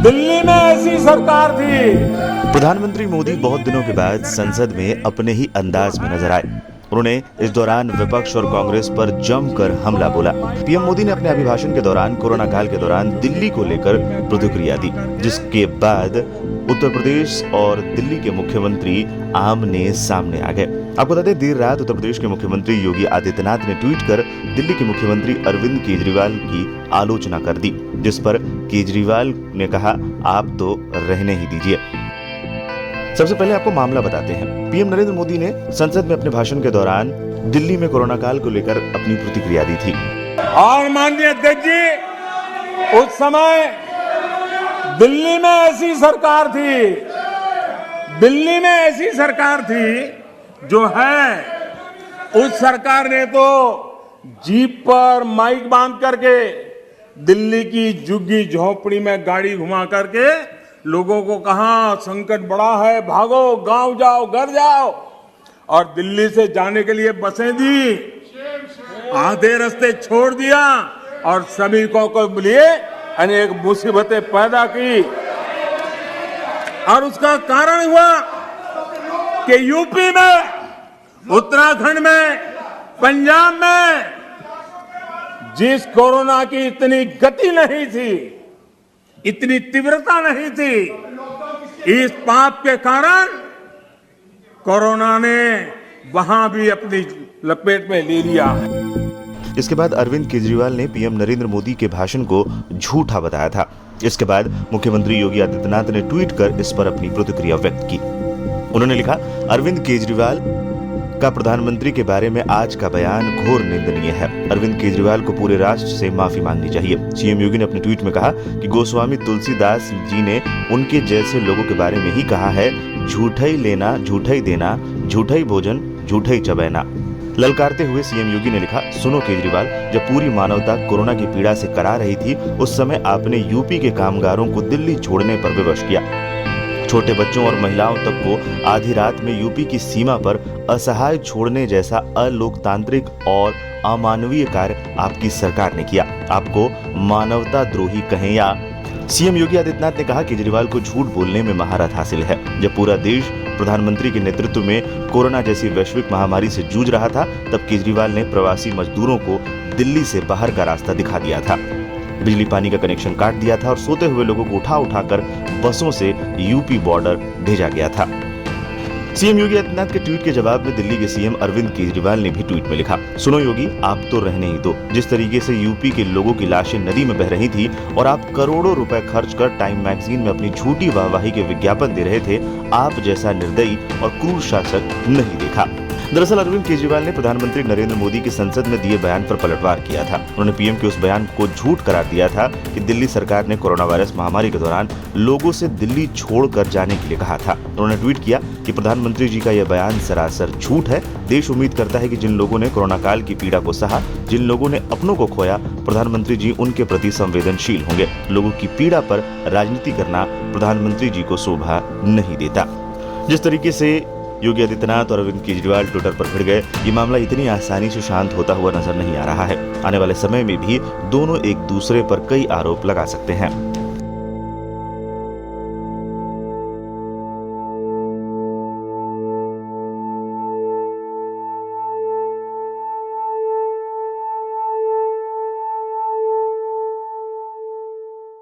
दिल्ली में ऐसी सरकार थी। प्रधानमंत्री मोदी बहुत दिनों के बाद संसद में अपने ही अंदाज में नजर आए। उन्होंने इस दौरान विपक्ष और कांग्रेस पर जमकर हमला बोला। पीएम मोदी ने अपने अभिभाषण के दौरान कोरोना काल के दौरान दिल्ली को लेकर प्रतिक्रिया दी, जिसके बाद उत्तर प्रदेश और दिल्ली के मुख्यमंत्री आमने सामने आ गए। आपको बता दें, देर रात उत्तर प्रदेश के मुख्यमंत्री योगी आदित्यनाथ ने ट्वीट कर दिल्ली के मुख्यमंत्री अरविंद केजरीवाल की आलोचना कर दी, जिस पर केजरीवाल ने कहा, आप तो रहने ही दीजिए। सबसे पहले आपको मामला बताते हैं। पीएम नरेंद्र मोदी ने संसद में अपने भाषण के दौरान दिल्ली में कोरोना काल को लेकर अपनी प्रतिक्रिया दी थी। और माननीय अध्यक्ष जी, उस समय दिल्ली में ऐसी सरकार थी, दिल्ली में ऐसी सरकार थी जो है, उस सरकार ने तो जीप पर माइक बांध करके दिल्ली की झुग्गी झोपड़ी में गाड़ी घुमा करके लोगों को कहा, संकट बड़ा है, भागो, गांव जाओ, घर जाओ। और दिल्ली से जाने के लिए बसें दी, आधे रास्ते छोड़ दिया और श्रमिकों को लिए अनेक मुसीबतें पैदा की। और उसका कारण हुआ कि यूपी में, उत्तराखंड में, पंजाब में जिस कोरोना की इतनी गति नहीं थी, इतनी तीव्रता नहीं थी, इस पाप के कारण कोरोना ने वहां भी अपनी लपेट में ले लिया। इसके बाद अरविंद केजरीवाल ने पीएम नरेंद्र मोदी के भाषण को झूठा बताया था। इसके बाद मुख्यमंत्री योगी आदित्यनाथ ने ट्वीट कर इस पर अपनी प्रतिक्रिया व्यक्त की। उन्होंने लिखा, अरविंद केजरीवाल का प्रधानमंत्री के बारे में आज का बयान घोर निंदनीय है। अरविंद केजरीवाल को पूरे राष्ट्र से माफी मांगनी चाहिए। सीएम योगी ने अपने ट्वीट में कहा कि गोस्वामी तुलसीदास जी ने उनके जैसे लोगों के बारे में ही कहा है, झूठा ही लेना, झूठा ही देना, झूठा ही भोजन, झूठा ही चबैना। ललकारते हुए सीएम योगी ने लिखा, सुनो केजरीवाल, जब पूरी मानवता कोरोना की पीड़ा से करा रही थी, उस समय आपने यूपी के कामगारों को दिल्ली छोड़ने पर विवश किया। छोटे बच्चों और महिलाओं तक को आधी रात में यूपी की सीमा पर असहाय छोड़ने जैसा अलोकतांत्रिक और अमानवीय कार्य आपकी सरकार ने किया। आपको मानवता द्रोही कहें या। सीएम योगी आदित्यनाथ ने कहा, केजरीवाल को झूठ बोलने में महारत हासिल है। जब पूरा देश प्रधानमंत्री के नेतृत्व में कोरोना जैसी वैश्विक महामारी से जूझ रहा था, तब केजरीवाल ने प्रवासी मजदूरों को दिल्ली से बाहर का रास्ता दिखा दिया था, बिजली पानी का कनेक्शन काट दिया था और सोते हुए लोगों को उठा उठाकर बसों से यूपी बॉर्डर भेजा गया था। सीएम योगी आदित्यनाथ के ट्वीट के जवाब में दिल्ली के सीएम अरविंद केजरीवाल ने भी ट्वीट में लिखा, सुनो योगी, आप तो रहने ही दो। जिस तरीके से यूपी के लोगों की लाशें नदी में बह रही थी और आप करोड़ों रुपए खर्च कर टाइम मैगजीन में अपनी झूठी वाहवाही के विज्ञापन दे रहे थे, आप जैसा निर्दयी और क्रूर शासक नहीं देखा। दरअसल अरविंद केजरीवाल ने प्रधानमंत्री नरेंद्र मोदी की संसद में दिए बयान पर पलटवार किया था। उन्होंने पीएम के उस बयान को झूठ करार दिया था कि दिल्ली सरकार ने कोरोना वायरस महामारी के दौरान लोगों से दिल्ली छोड़कर जाने के लिए कहा था। उन्होंने ट्वीट किया कि प्रधानमंत्री जी का यह बयान सरासर झूठ है। देश उम्मीद करता है कि जिन लोगों ने कोरोना काल की पीड़ा को सहा, जिन लोगों ने अपनों को खोया, प्रधानमंत्री जी उनके प्रति संवेदनशील होंगे। लोगों की पीड़ा पर राजनीति करना प्रधानमंत्री जी को शोभा नहीं देता। जिस तरीके से योगी आदित्यनाथ और अरविंद केजरीवाल ट्विटर पर भिड़ गए, ये मामला इतनी आसानी से शांत होता हुआ नजर नहीं आ रहा है। आने वाले समय में भी दोनों एक दूसरे पर कई आरोप लगा सकते हैं।